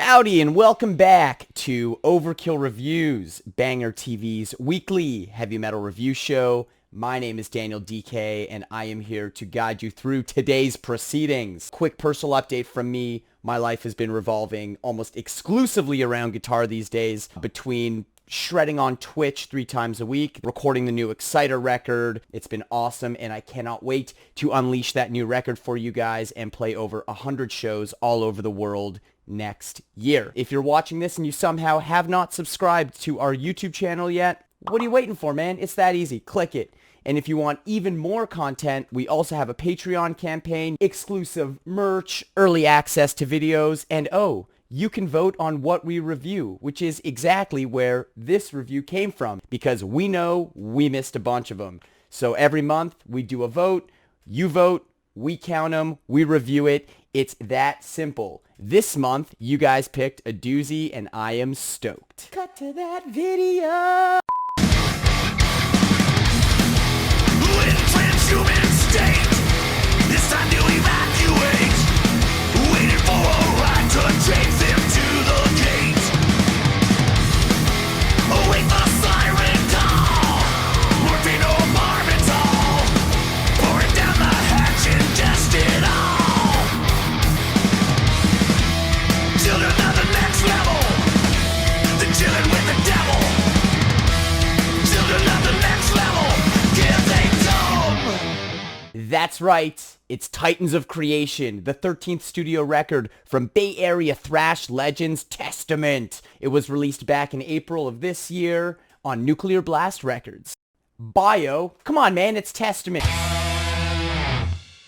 Howdy and welcome back to Overkill Reviews, BangerTV's weekly heavy metal review show. My name is Daniel Dekay and I am here to guide you through today's proceedings. Quick personal update from me. My life has been revolving almost exclusively around guitar these days, between shredding on Twitch 3 times a week, recording the new Exciter record. It's been awesome and I cannot wait to unleash that new record for you guys and play over 100 shows all over the world next year. If you're watching this and you somehow have not subscribed to our YouTube channel yet, what are you waiting for, man? It's that easy. Click it. And if you want even more content, we also have a Patreon campaign, exclusive merch, early access to videos, and oh, you can vote on what we review, which is exactly where this review came from, because we know we missed a bunch of them. So every month we do a vote, you vote, we count them, we review it. It's that simple. This month, you guys picked a doozy and I am stoked. Cut to that video. In transhuman state, this time to evacuate. Waiting for a ride to take them to the gate. Await the siren call. Morphine or barbitol. Pour it down the hatch, ingest it all. Children of the next level. They're chilling with the devil. Children of the next level. Give they dumb. That's right. It's Titans of Creation, the 13th studio record from Bay Area thrash legends Testament. It was released back in April of this year on Nuclear Blast Records. Bio, come on man, it's Testament.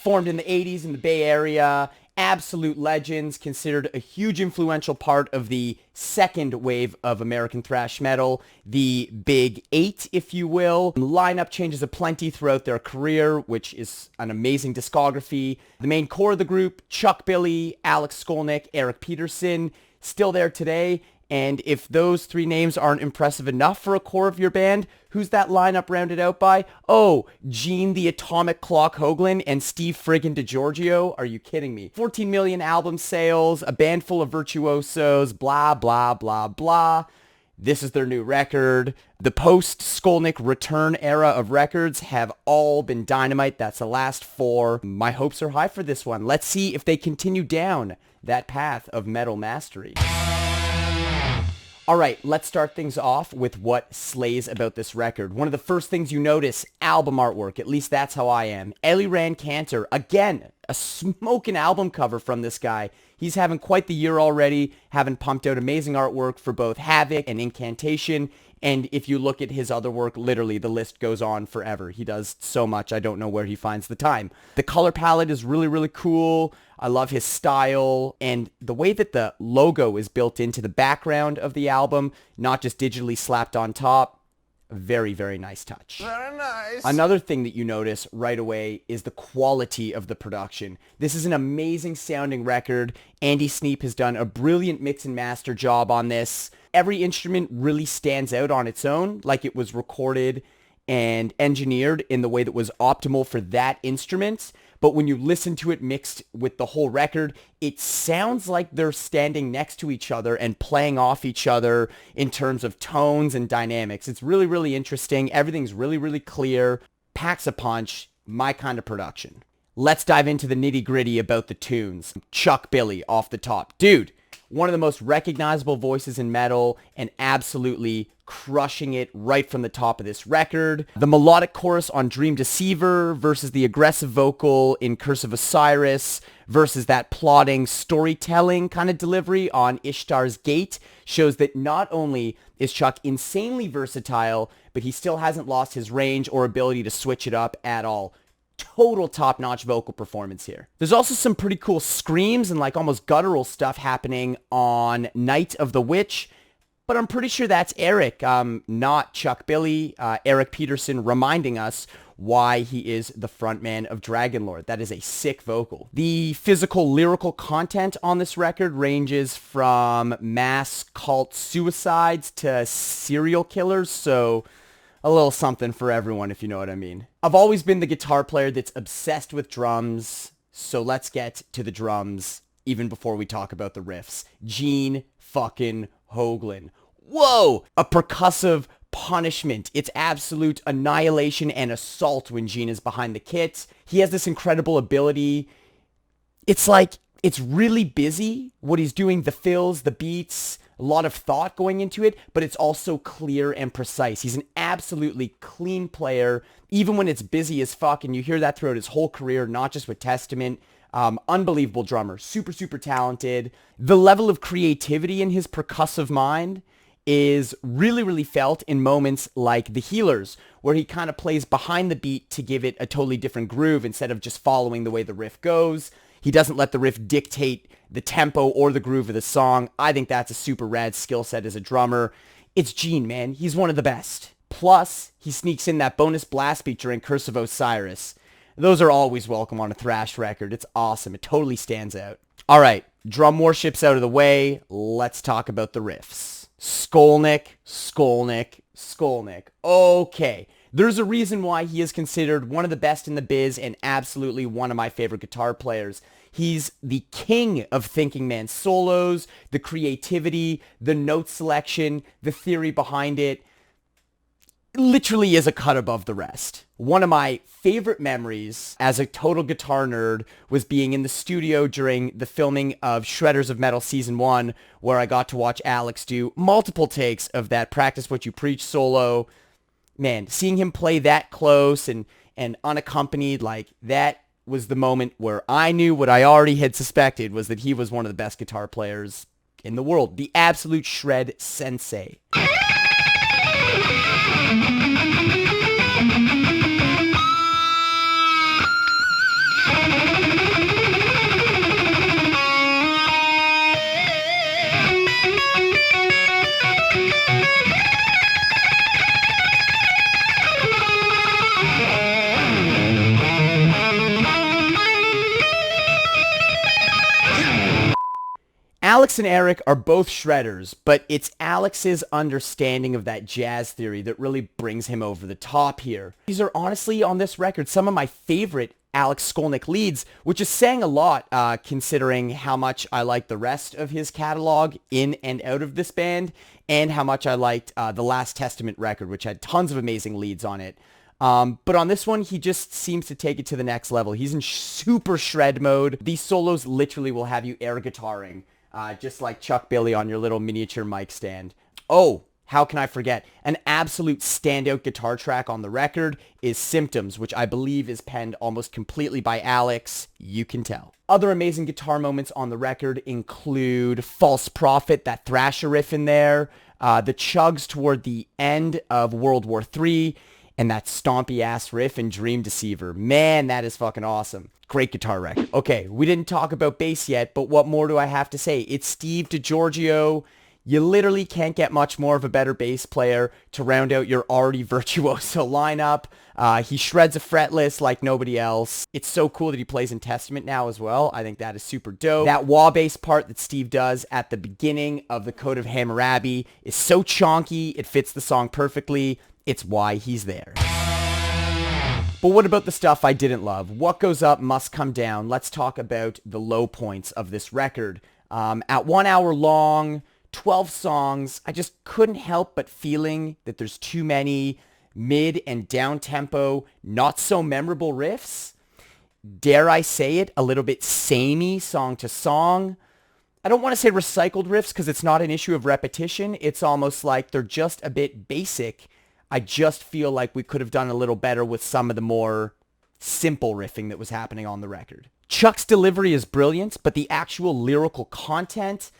Formed in the 80s in the Bay Area, absolute legends, considered a huge influential part of the second wave of American thrash metal, the Big Eight, if you will. Lineup changes aplenty throughout their career, which is an amazing discography. The main core of the group, Chuck Billy, Alex Skolnick, Eric Peterson, still there today. And if those 3 names aren't impressive enough for a core of your band, who's that lineup rounded out by? Oh, Gene the Atomic Clock Hoagland and Steve friggin' DiGiorgio? Are you kidding me? 14 million album sales, a band full of virtuosos, blah, blah, blah, blah. This is their new record. The post-Skolnick return era of records have all been dynamite. That's the last 4. My hopes are high for this one. Let's see if they continue down that path of metal mastery. Alright, let's start things off with what slays about this record. One of the first things you notice, album artwork. At least that's how I am. Ellie Rand Cantor, again, a smoking album cover from this guy. He's having quite the year already, having pumped out amazing artwork for both Havoc and Incantation. And if you look at his other work, literally the list goes on forever. He does so much, I don't know where he finds the time. The color palette is really, really cool. I love his style and the way that the logo is built into the background of the album, not just digitally slapped on top. Very, very nice touch. Very nice. Another thing that you notice right away is the quality of the production. This is an amazing sounding record. Andy Sneap has done a brilliant mix and master job on this. Every instrument really stands out on its own, like it was recorded and engineered in the way that was optimal for that instrument. But when you listen to it mixed with the whole record, it sounds like they're standing next to each other and playing off each other in terms of tones and dynamics. It's really, really interesting. Everything's really, really clear. Packs a punch. My kind of production. Let's dive into the nitty-gritty about the tunes. Chuck Billy off the top. Dude, one of the most recognizable voices in metal and absolutely crushing it right from the top of this record. The melodic chorus on Dream Deceiver versus the aggressive vocal in Curse of Osiris versus that plodding storytelling kind of delivery on Ishtar's Gate shows that not only is Chuck insanely versatile, but he still hasn't lost his range or ability to switch it up at all. Total top-notch vocal performance here. There's also some pretty cool screams and like almost guttural stuff happening on Night of the Witch, but I'm pretty sure that's Eric, not Chuck Billy. Eric Peterson reminding us why he is the frontman of Dragonlord. That is a sick vocal. The physical lyrical content on this record ranges from mass cult suicides to serial killers, so a little something for everyone, if you know what I mean. I've always been the guitar player that's obsessed with drums, so let's get to the drums even before we talk about the riffs. Gene fucking Hoglan. Whoa! A percussive punishment. It's absolute annihilation and assault when Gene is behind the kit. He has this incredible ability. It's like, it's really busy what he's doing, the fills, the beats, a lot of thought going into it, but it's also clear and precise. He's an absolutely clean player, even when it's busy as fuck, and you hear that throughout his whole career, not just with Testament. Unbelievable drummer, super, super talented. The level of creativity in his percussive mind is really, really felt in moments like The Healers, where he kind of plays behind the beat to give it a totally different groove instead of just following the way the riff goes. He doesn't let the riff dictate the tempo or the groove of the song. I think that's a super rad skill set as a drummer. It's Gene, man. He's one of the best. Plus, he sneaks in that bonus blast beat during Curse of Osiris. Those are always welcome on a thrash record. It's awesome. It totally stands out. All right, drum warships out of the way. Let's talk about the riffs. Skolnick, Skolnick, Skolnick. Okay. There's a reason why he is considered one of the best in the biz and absolutely one of my favorite guitar players. He's the king of thinking man solos, the creativity, the note selection, the theory behind it. Literally is a cut above the rest. One of my favorite memories as a total guitar nerd was being in the studio during the filming of Shredders of Metal Season 1, where I got to watch Alex do multiple takes of that Practice What You Preach solo. Man, seeing him play that close and unaccompanied, like, that was the moment where I knew what I already had suspected, was that he was one of the best guitar players in the world. The absolute shred sensei. Alex and Eric are both shredders, but it's Alex's understanding of that jazz theory that really brings him over the top here. These are honestly, on this record, some of my favorite Alex Skolnick leads, which is saying a lot considering how much I like the rest of his catalog in and out of this band, and how much I liked the Last Testament record, which had tons of amazing leads on it. But on this one, he just seems to take it to the next level. He's in super shred mode. These solos literally will have you air guitaring. Just like Chuck Billy on your little miniature mic stand. Oh, how can I forget? An absolute standout guitar track on the record is Symptoms, which I believe is penned almost completely by Alex. You can tell. Other amazing guitar moments on the record include False Prophet, that thrasher riff in there, the chugs toward the end of World War III, and that stompy ass riff in Dream Deceiver. Man, that is fucking awesome. Great guitar record. Okay, we didn't talk about bass yet, but what more do I have to say? It's Steve DiGiorgio. You literally can't get much more of a better bass player to round out your already virtuoso lineup. He shreds a fretless like nobody else. It's so cool that he plays in Testament now as well. I think that is super dope. That wah bass part that Steve does at the beginning of The Code of Hammurabi is so chonky. It fits the song perfectly. It's why he's there. But what about the stuff I didn't love? What goes up must come down. Let's talk about the low points of this record. At 1 hour long, 12 songs, I just couldn't help but feeling that there's too many mid and down-tempo, not so memorable riffs. Dare I say it, a little bit samey song to song. I don't want to say recycled riffs because it's not an issue of repetition. It's almost like they're just a bit basic. I just feel like we could have done a little better with some of the more simple riffing that was happening on the record. Chuck's delivery is brilliant, but the actual lyrical content,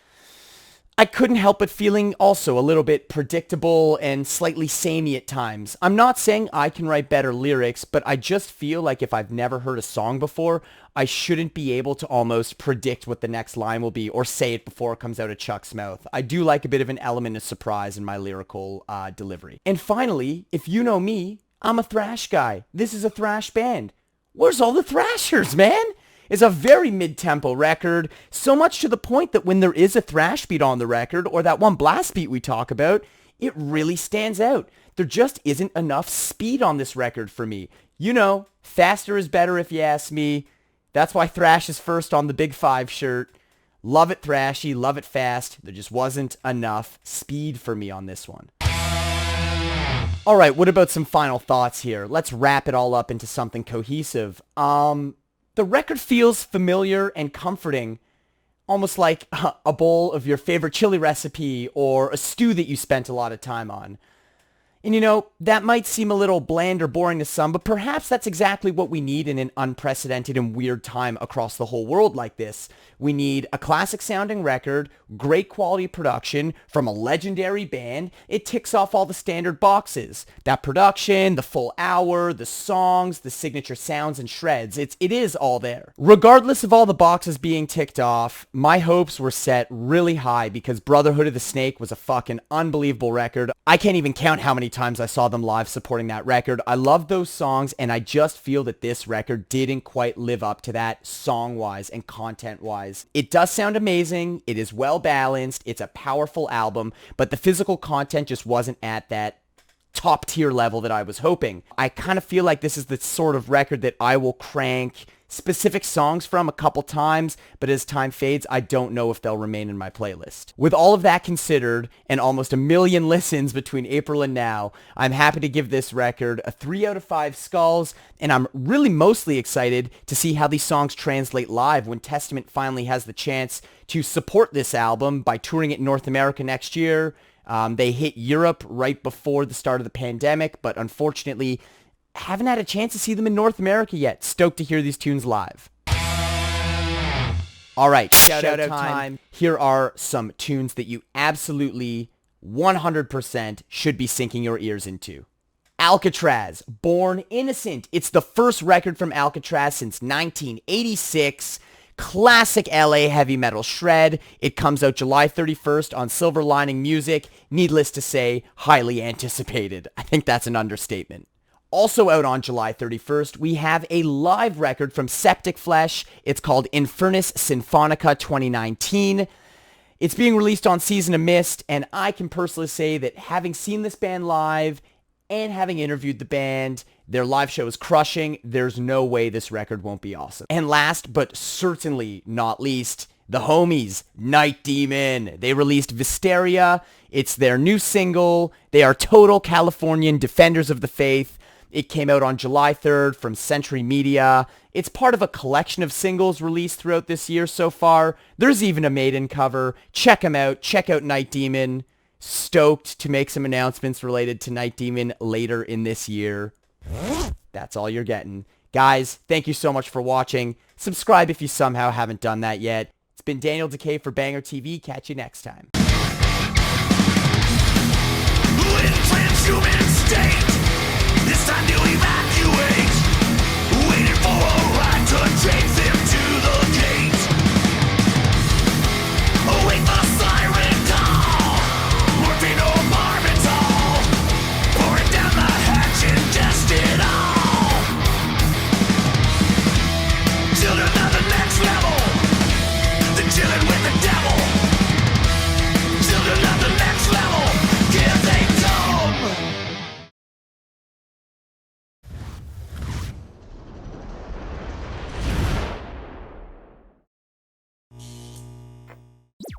I couldn't help but feeling also a little bit predictable and slightly samey at times. I'm not saying I can write better lyrics, but I just feel like if I've never heard a song before, I shouldn't be able to almost predict what the next line will be or say it before it comes out of Chuck's mouth. I do like a bit of an element of surprise in my lyrical delivery. And finally, if you know me, I'm a thrash guy. This is a thrash band. Where's all the thrashers, man? It's a very mid-tempo record, so much to the point that when there is a thrash beat on the record, or that one blast beat we talk about, it really stands out. There just isn't enough speed on this record for me. You know, faster is better if you ask me. That's why thrash is first on the Big Five shirt. Love it thrashy, love it fast. There just wasn't enough speed for me on this one. All right, what about some final thoughts here? Let's wrap it all up into something cohesive. The record feels familiar and comforting, almost like a bowl of your favorite chili recipe or a stew that you spent a lot of time on. And you know, that might seem a little bland or boring to some, but perhaps that's exactly what we need in an unprecedented and weird time across the whole world like this. We need a classic sounding record, great quality production from a legendary band. It ticks off all the standard boxes. That production, the full hour, the songs, the signature sounds and shreds. It is all there. Regardless of all the boxes being ticked off, my hopes were set really high because Brotherhood of the Snake was a fucking unbelievable record. I can't even count how many times I saw them live supporting that record. I love those songs, and I just feel that this record didn't quite live up to that song-wise and content-wise. It does sound amazing. It is well balanced. It's a powerful album, but the physical content just wasn't at that top tier level that I was hoping. I kind of feel like this is the sort of record that I will crank specific songs from a couple times, but as time fades, I don't know if they'll remain in my playlist. With all of that considered, and almost 1 million listens between April and now, I'm happy to give this record a 3 out of 5 skulls, and I'm really mostly excited to see how these songs translate live when Testament finally has the chance to support this album by touring it in North America next year. They hit Europe right before the start of the pandemic, but unfortunately, haven't had a chance to see them in North America yet. Stoked to hear these tunes live. All right, shout out time. Here are some tunes that you absolutely 100% should be sinking your ears into. Alcatraz, Born Innocent. It's the first record from Alcatraz since 1986. Classic LA heavy metal shred. It comes out July 31st on Silver Lining Music. Needless to say, highly anticipated. I think that's an understatement. Also out on July 31st, we have a live record from Septic Flesh. It's called Infernus Sinfonica 2019. It's being released on Season of Mist, and I can personally say that having seen this band live and having interviewed the band, their live show is crushing. There's no way this record won't be awesome. And last, but certainly not least, the homies, Night Demon. They released Visteria. It's their new single. They are total Californian defenders of the faith. It came out on July 3rd from Century Media. It's part of a collection of singles released throughout this year so far. There's even a Maiden cover. Check them out. Check out Night Demon. Stoked to make some announcements related to Night Demon later in this year. That's all you're getting. Guys, thank you so much for watching. Subscribe if you somehow haven't done that yet. It's been Daniel Dekay for BangerTV. Catch you next time. Transhuman state. It's time to evacuate.